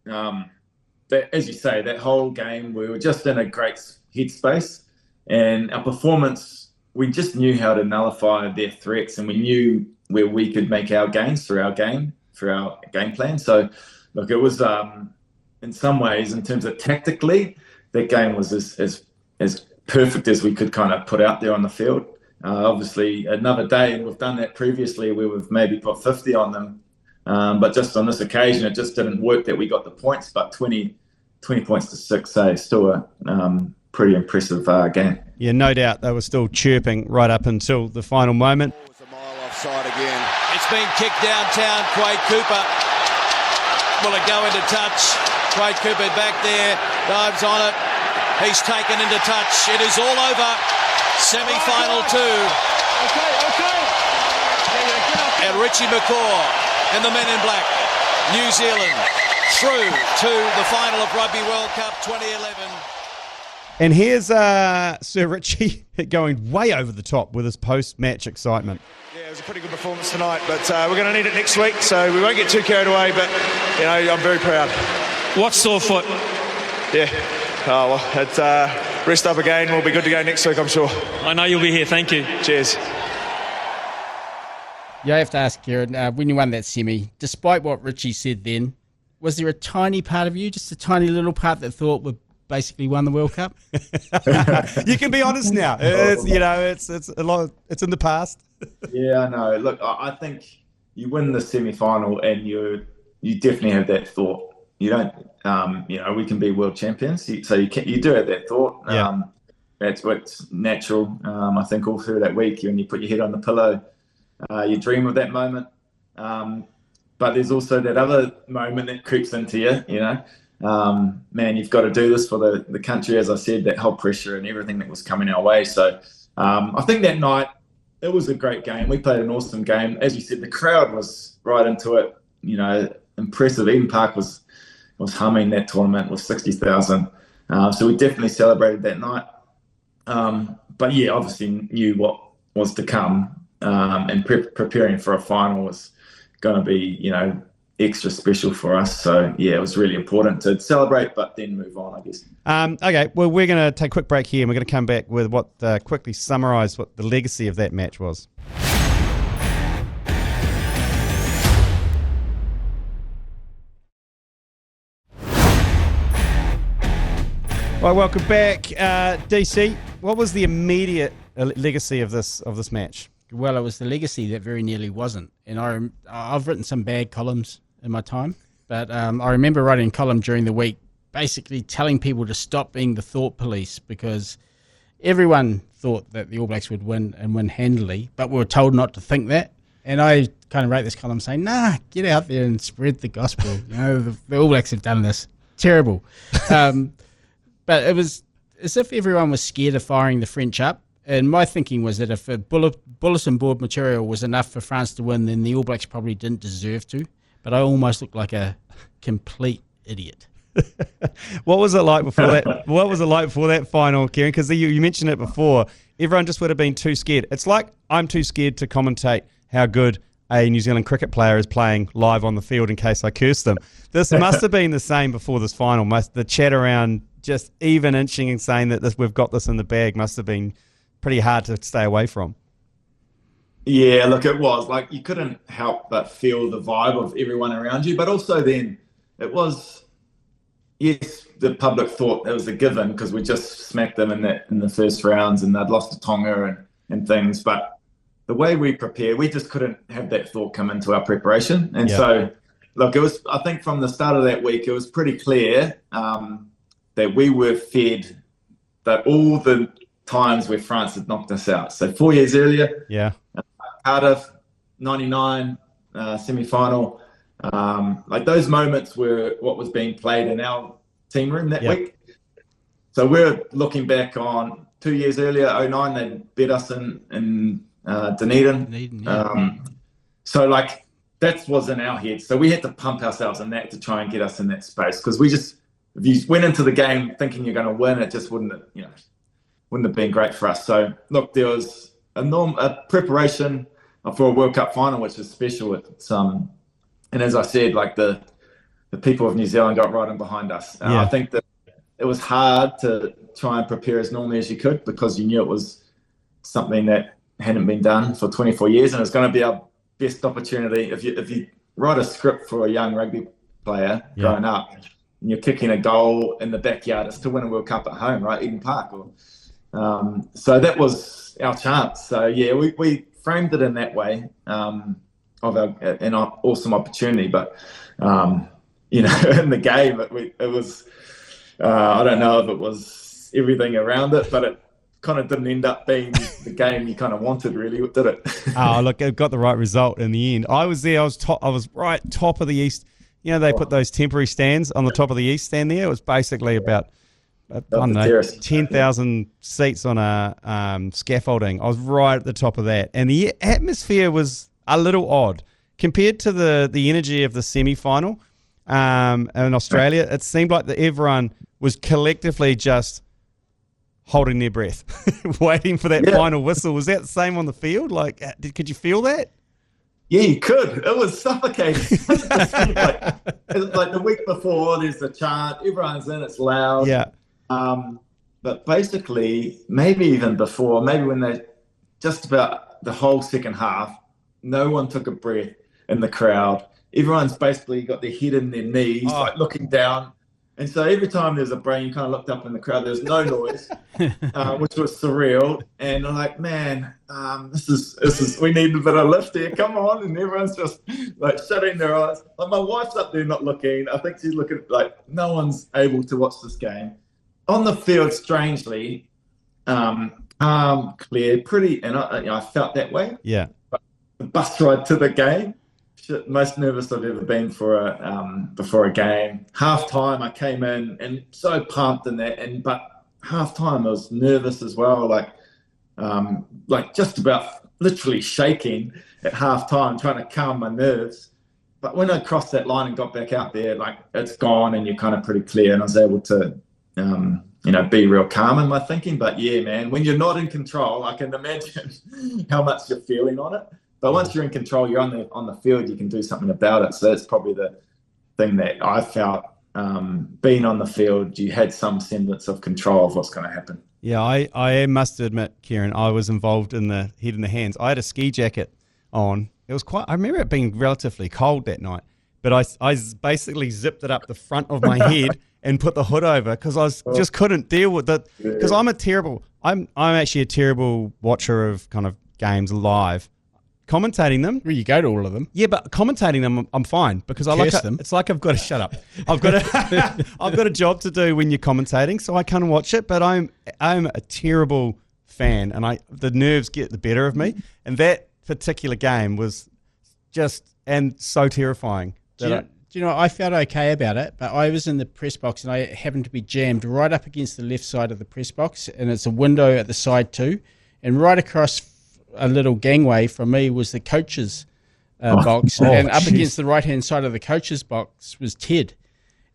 as you say, that whole game, we were just in a great headspace, and our performance, we just knew how to nullify their threats, and we knew where we could make our gains through our game plan. So, look, it was in some ways, in terms of tactically, that game was as perfect as we could kind of put out there on the field. Obviously, another day, and we've done that previously, where we've maybe put 50 on them, but just on this occasion, it just didn't work that we got the points. But 20 points to 6, still a pretty impressive game. Yeah, no doubt they were still chirping right up until the final moment. It's a mile offside again. It's been kicked downtown. Quade Cooper. Will it go into touch? Quade Cooper back there, dives on it. He's taken into touch. It is all over. Semi-final 2. Okay. And Richie McCaw and the men in black. New Zealand through to the final of Rugby World Cup 2011. And here's Sir Richie going way over the top with his post-match excitement. Yeah, it was a pretty good performance tonight, but we're going to need it next week, so we won't get too carried away, but, I'm very proud. What's sore foot? Yeah. Oh, well, it's rest up again. We'll be good to go next week, I'm sure. I know you'll be here. Thank you. Cheers. Yeah, I have to ask, Kieran, when you won that semi, despite what Richie said then, was there a tiny part of you, just a tiny little part that thought we basically won the World Cup? You can be honest now. It's a lot. It's in the past. Yeah, I know. Look, I think you win the semi-final, and you definitely have that thought. You don't, we can be world champions. So you do have that thought. Yeah. That's what's natural. I think all through that week, when you put your head on the pillow, you dream of that moment. But there's also that other moment that creeps into you, man, you've got to do this for the country, as I said, that whole pressure and everything that was coming our way. So I think that night, it was a great game. We played an awesome game. As you said, the crowd was right into it, impressive. Eden Park was humming that tournament with 60,000. So we definitely celebrated that night. But yeah, obviously knew what was to come, and preparing for a final was going to be, extra special for us. So yeah, it was really important to celebrate, but then move on, I guess. Okay, well, we're going to take a quick break here, and we're going to come back with quickly summarise what the legacy of that match was. Right, welcome back, DC. What was the immediate legacy of this match? Well, it was the legacy that very nearly wasn't. And I've written some bad columns in my time, but I remember writing a column during the week basically telling people to stop being the thought police, because everyone thought that the All Blacks would win and win handily, but we were told not to think that. And I kind of wrote this column saying, get out there and spread the gospel. The All Blacks have done this. Terrible. But it was as if everyone was scared of firing the French up. And my thinking was that if a bulletin board material was enough for France to win, then the All Blacks probably didn't deserve to. But I almost looked like a complete idiot. What was it like before that? What was it like before that final, Kieran? Because you mentioned it before. Everyone just would have been too scared. It's like I'm too scared to commentate how good a New Zealand cricket player is playing live on the field in case I curse them. This must have been the same before this final. The chat around just even inching and saying that we've got this in the bag must have been pretty hard to stay away from. Yeah, look, it was like you couldn't help but feel the vibe of everyone around you. But also then it was, yes, the public thought it was a given because we just smacked them in the first rounds and they'd lost to Tonga and things. But the way we prepared, we just couldn't have that thought come into our preparation. And so, look, it was, I think from the start of that week, it was pretty clear that we were fed that all the times where France had knocked us out. So 4 years earlier, Cardiff, 99, semi-final. Like those moments were what was being played in our team room that week. So we're looking back on 2 years earlier, 09, they beat us in Dunedin. So like that was in our heads. So we had to pump ourselves in that to try and get us in that space because we just, if you went into the game thinking you're going to win, it just wouldn't have been great for us. So look, there was a preparation for a World Cup final, which is special. And as I said, like the people of New Zealand got right in behind us. I think that it was hard to try and prepare as normally as you could because you knew it was something that hadn't been done for 24 years, and it's going to be our best opportunity. If you write a script for a young rugby player growing up, and you're kicking a goal in the backyard, it's to win a World Cup at home, right? Eden Park. So that was our chance. So we framed it in that way of an awesome opportunity. But in the game, it was I don't know if it was everything around it, but it kind of didn't end up being the game you kind of wanted, really, did it? Oh, look, it got the right result in the end. I was there. I was right top of the East. They put those temporary stands on the top of the East stand there. It was basically about, 10,000 seats on a scaffolding. I was right at the top of that. And the atmosphere was a little odd. Compared to the energy of the semi-final in Australia, it seemed like that everyone was collectively just holding their breath, waiting for that final whistle. Was that the same on the field? Like, could you feel that? Yeah, you could. It was suffocating. It was like the week before, there's the chant, everyone's in, it's loud. Yeah. But basically, maybe even before, maybe when they just about the whole second half, no one took a breath in the crowd. Everyone's basically got their head in their knees, like looking down. And so every time there's a brain, you kind of looked up in the crowd, there's no noise, which was surreal. And I'm like, man, this is, we need a bit of lift here. Come on. And everyone's just like shutting their eyes. Like my wife's up there not looking. I think she's looking like no one's able to watch this game. On the field, strangely, calm, clear, pretty, and I felt that way. Yeah. But the bus ride to the game, most nervous I've ever been before a game. Half time, I came in and so pumped in that, but half time I was nervous as well, like just about literally shaking at half time, trying to calm my nerves. But when I crossed that line and got back out there, like it's gone, and you're kind of pretty clear, and I was able to. Be real calm in my thinking. But yeah, man, when you're not in control, I can imagine how much you're feeling on it. But once you're in control, you're on the field, you can do something about it. So that's probably the thing that I felt. Being on the field, you had some semblance of control of what's going to happen. Yeah, I must admit, Kieran, I was involved in the head and the hands. I had a ski jacket on. It was I remember it being relatively cold that night, but I basically zipped it up the front of my head and put the hood over because I just couldn't deal with it. Because I'm actually a terrible watcher of kind of games live. Commentating them. Well, you go to all of them. Yeah, but commentating them, I'm fine because them. It's like I've got to shut up. I've got a job to do when you're commentating, so I can't watch it. But I'm a terrible fan, and the nerves get the better of me. And that particular game was just so terrifying. Do you know, I felt okay about it, but I was in the press box and I happened to be jammed right up against the left side of the press box, and it's a window at the side too. And right across a little gangway from me was the coach's box, and up against the right-hand side of the coach's box was Ted.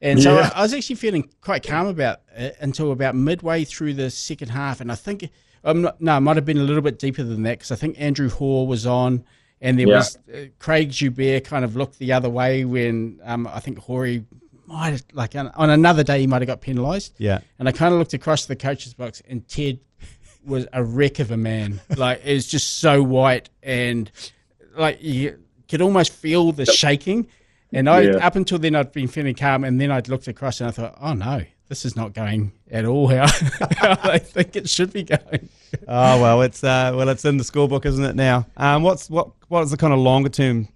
And so I was actually feeling quite calm about it until about midway through the second half. And I think, it might have been a little bit deeper than that because I think Andrew Hoare was on. And there was Craig Joubert kind of looked the other way when I think Horry might have, on another day he might have got penalised. Yeah. And I kind of looked across the coach's box and Ted was a wreck of a man. Like, it was just so white, and like you could almost feel the shaking. And up until then, I'd been feeling calm, and then I'd looked across and I thought, oh no, this is not going at all how I think it should be going. Oh well, it's in the scorebook, isn't it now? What was the kind of longer term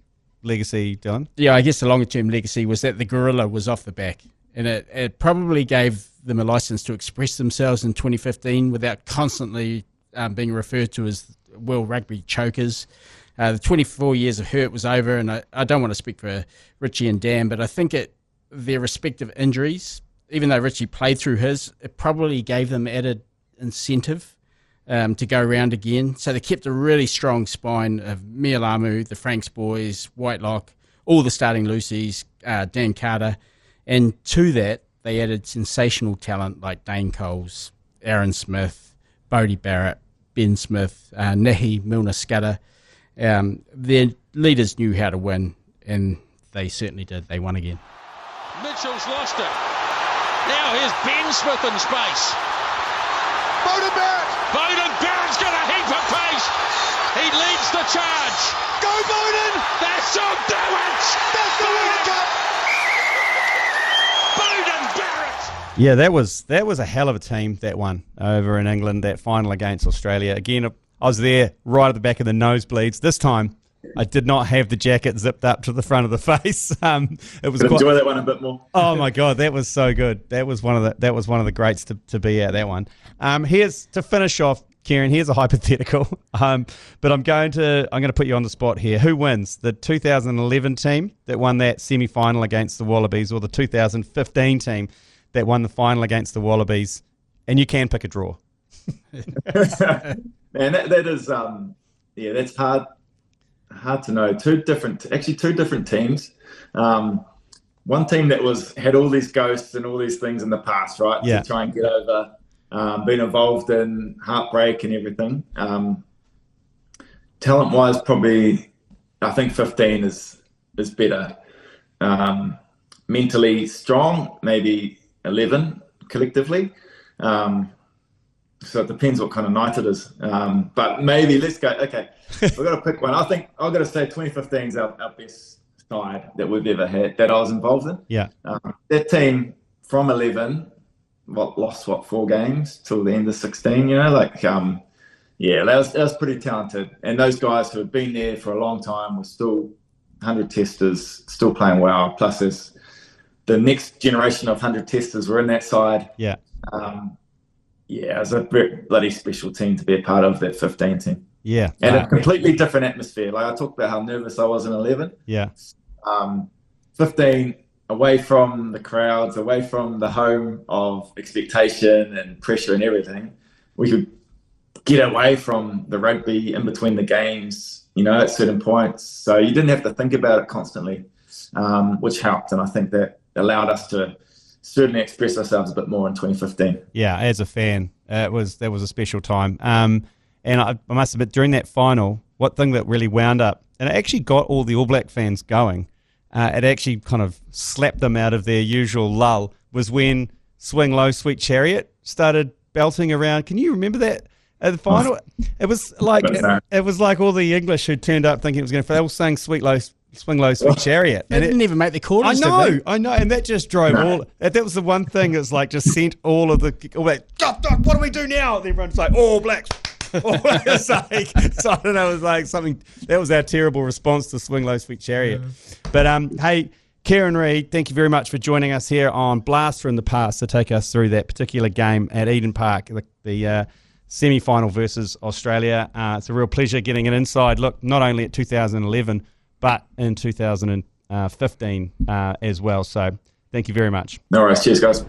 legacy, Dylan? Yeah, I guess the longer term legacy was that the gorilla was off the back, and it probably gave them a license to express themselves in 2015 without constantly being referred to as World Rugby chokers. The 24 years of hurt was over, and I don't want to speak for Richie and Dan, but I think their respective injuries, even though Richie played through his, it probably gave them added incentive to go around again. So they kept a really strong spine of Mialamu, the Franks boys, Whitelock, all the starting Lucies, Dan Carter, and to that they added sensational talent like Dane Coles, Aaron Smith, Bodie Barrett, Ben Smith, Nahi Milner-Skudder. Their leaders knew how to win, and they certainly did. They won again. Mitchell's lost it. Now here's Ben Smith in space. Bowden Barrett's got a heap of pace. He leads the charge. Go Bowden! That's so do it! That's the World Cup! Bowden Barrett! Yeah, that was a hell of a team, that one over in England, that final against Australia. Again, I was there right at the back of the nosebleeds. This time, I did not have the jacket zipped up to the front of the face. It was enjoy that one a bit more. Oh my god, that was so good. That was one of the greats to be at, that one. Here's to finish off, Kieran. Here's a hypothetical. But I'm going to put you on the spot here. Who wins, the 2011 team that won that semi-final against the Wallabies, or the 2015 team that won the final against the Wallabies? And you can pick a draw. Man, that is that's hard to know. Two different teams. One team that had all these ghosts and all these things in the past, right? Yeah. To try and get over, being involved in heartbreak and everything. Talent-wise, probably, I think 15 is better. Mentally strong, maybe 11 collectively. So it depends what kind of night it is. But maybe let's go. Okay, we've got to pick one. I think I've got to say 2015 is our best side that we've ever had, that I was involved in. Yeah. That team from 11, lost 4 games till the end of 16. You know, that was pretty talented. And those guys who had been there for a long time were still 100 testers, still playing well. Plus, there's the next generation of 100 testers were in that side. Yeah. It was a very bloody special team to be a part of, that 15 team. Yeah. And a completely different atmosphere. Like, I talked about how nervous I was in 11. Yeah. 15, away from the crowds, away from the home of expectation and pressure and everything, we could get away from the rugby in between the games, you know, at certain points. So you didn't have to think about it constantly, which helped. And I think that allowed us to certainly express ourselves a bit more in 2015. Yeah, as a fan, that was a special time. And I must admit, during that final, what thing that really wound up, and it actually got all the All Black fans going, it actually kind of slapped them out of their usual lull, was when Swing Low, Sweet Chariot started belting around. Can you remember that at the final? It was like all the English who turned up thinking it was going to. They all sang Swing Low, Sweet Chariot. They didn't even make the quarters. I know, and that just drove all. That was the one thing that's like just sent all of the. What do we do now? And everyone's like, All Blacks. It's like, so I don't know. It was like something that was our terrible response to Swing Low, Sweet Chariot. Yeah. But hey, Kieran Read, thank you very much for joining us here on Blast from the Past to take us through that particular game at Eden Park, the semi-final versus Australia. It's a real pleasure getting an inside look, not only at 2011, but in 2015 as well. So thank you very much. No worries. Cheers, guys.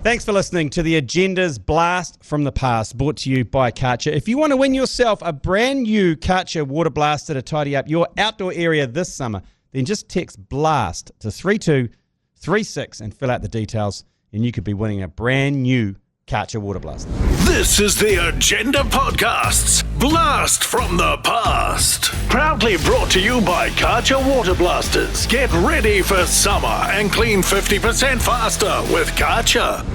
Thanks for listening to the Agenda's Blast from the Past, brought to you by Kärcher. If you want to win yourself a brand new Kärcher water blaster to tidy up your outdoor area this summer, then just text BLAST to 3236 and fill out the details, and you could be winning a brand new Kärcher water blaster. This is the Agenda Podcasts, Blast from the Past. Proudly brought to you by Kärcher Water Blasters. Get ready for summer and clean 50% faster with Kärcher.